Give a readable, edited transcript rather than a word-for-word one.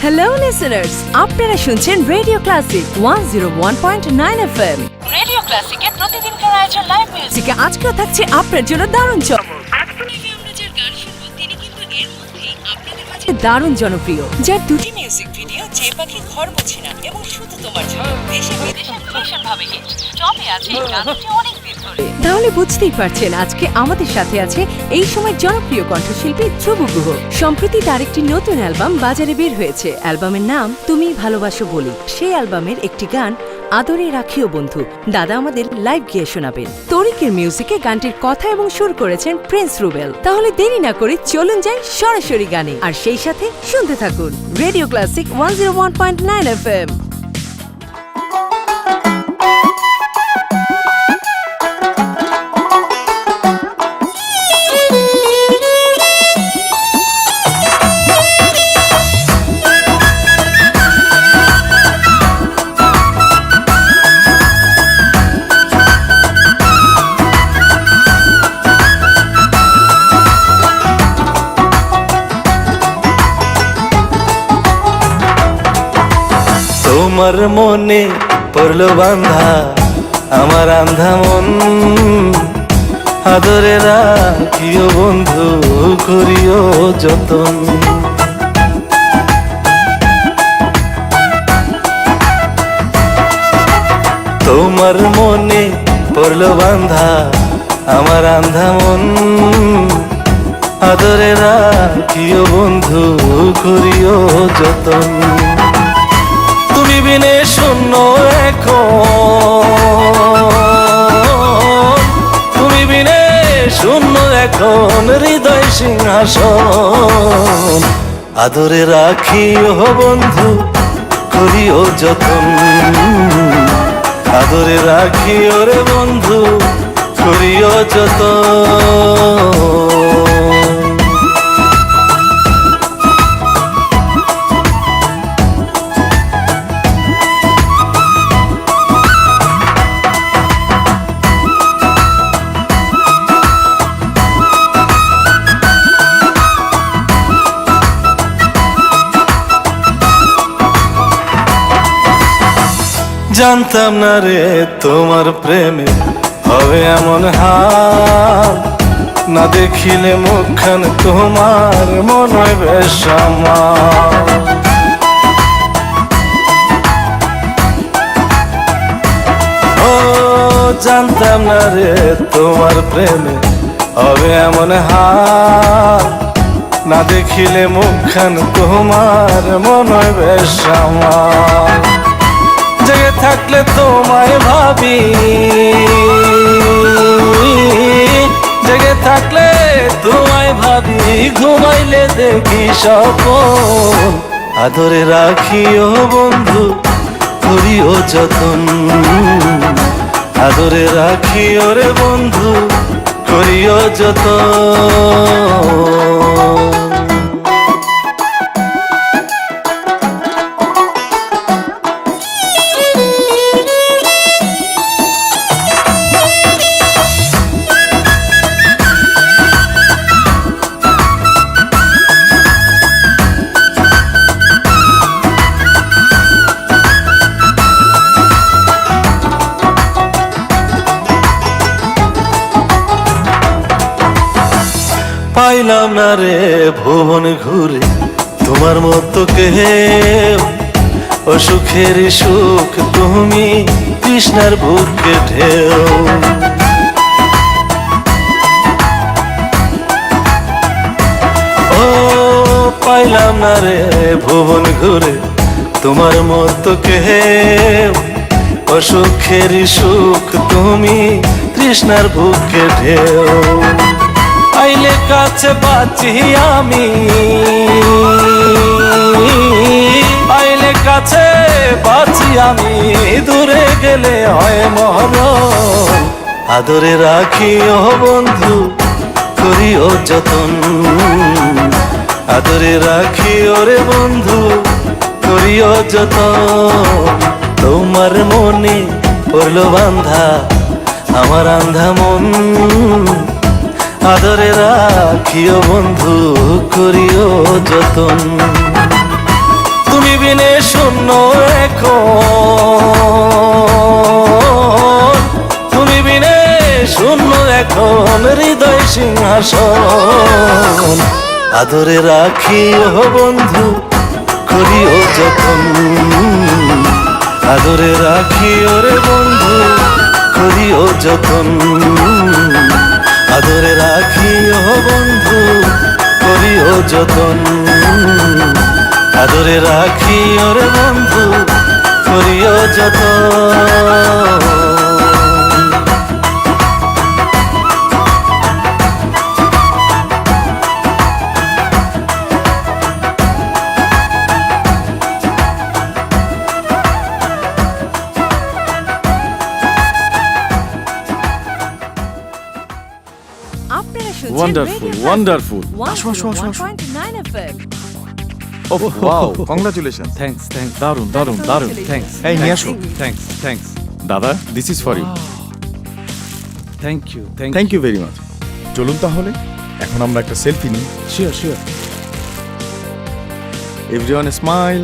Hello listeners, আপনারা শুনছেন radio classic 101.9 FM। Radio ক্লাসিকের প্রতিদিনকার আয়োজন লাইভ মিউজিকে আজকেও থাকছে আপনার জন্য দারুণ চমক। আমরা যে গান শুনবো তিনি কিন্তু এর মধ্যেই আপনাদের মাঝে দারুণ জনপ্রিয়, যার দুটি মিউজিক ভিডিও যে পাখি ঘর মোছে না এবং শুধু তোমার জন্য দেশে বিদেশে ভীষণ ভাবে হিট টপে আছে এই গানটি অনেক দিন ধরে। তাহলে বুঝতেই পারছেন আজকে আমাদের সাথে আছে এই সময় জনপ্রিয় কণ্ঠশিল্পী ধ্রুব গুহ। সম্প্রতি তার একটি নতুন অ্যালবাম বাজারে বের হয়েছে। অ্যালবামের নাম তুমি ভালোবাসো বলি। সেই অ্যালবামের একটি গান আদরে রাখিও বন্ধু দাদা আমাদের লাইভ গিয়ে শোনাবেন। তরিকের মিউজিকে গানটির কথা এবং সুর করেছেন প্রিন্স রুবেল। তাহলে দেরি না করে চলুন যাই সরাসরি গানে, আর সেই সাথে শুনতে থাকুন রেডিও ক্লাসিক 101.9 FM। তোমার মনে পড়লো বান্ধা আমার আন্ধা মন, আদরে রাখিও বন্ধু করিও যতন। তোমার মনে পড়লো বান্ধা আমার আন্ধা মন, আদরে রাখিও বন্ধু করিও যতন। তুমি বিনে শূন্য এখন, তুমি বিনে শূন্য এখন হৃদয় সিংহাসন, আদরে রাখিও বন্ধু করিও যতন, আদরে রাখিও রে বন্ধু করিও যতন। জানতাম না রে তোমার প্রেমে হবে এমন হাল, না দেখিলে মুখখান তোমার মন হয় বেশ আমার। ও জানতাম না রে তোমার প্রেমে হবে এমন হাল, না দেখিলে মুখখান তোমার মন হয় বেশ আমার। জেগে থাকলে তোমায় ভাবি, জেগে থাকলে তোমায় ভাবি, ঘুমাইলে দেখি স্বপ্ন, আদরে রাখিও বন্ধু করিও যতন, আদরে রাখিও রে বন্ধু করিও যতন। পাইলাম না রে ভুবন ঘুরে তোমার মতো কেউ, ও সুখের সুখ তুমি কৃষ্ণার বুকে ঢেউ। ও পাইলাম না রে ভুবন ঘুরে তোমার মতো কেউ, ও সুখের সুখ তুমি কৃষ্ণার বুকে ঢেউ। আইলে কাছে বাঁচি আমি, আইলে কাছে বাঁচি আমি, দূরে গেলে হয় মরণ, আদরে রাখিও বন্ধু করিও যতন, আদরে রাখিও রে বন্ধু করিও যতন। তোমার মনে পড়লো বান্ধা আমার আন্ধা মন, আদরে রাখিও বন্ধু করিও যতন। বিনে শূন্য এখন, তুমি বিনে শূন্য এখন হৃদয় সিংহাসন। আদরে রাখি ও বন্ধু করিও যতন, আদরে রাখি ওরে বন্ধু করিও যতন, আদরে রাখি ও বন্ধু করিও যতন, আদরে রাখি ওরে বন্ধু করিও যতন। আপনারা শুনছেন Wonderful, Radio wonderful. Plus আসো, আসো, আসো, আসো। 101.9 FM Oh, wow, congratulations. Thanks thanks দারুন, দারুন, দারুন। থ্যাঙ্কস এই নিয়ে আসো। থ্যাঙ্কস থ্যাঙ্কস দাদা, this is for you. Thank you thank you very much. চলুন তাহলে এখন আমরা একটা সেলফি নিই। Sure sure everyone smile.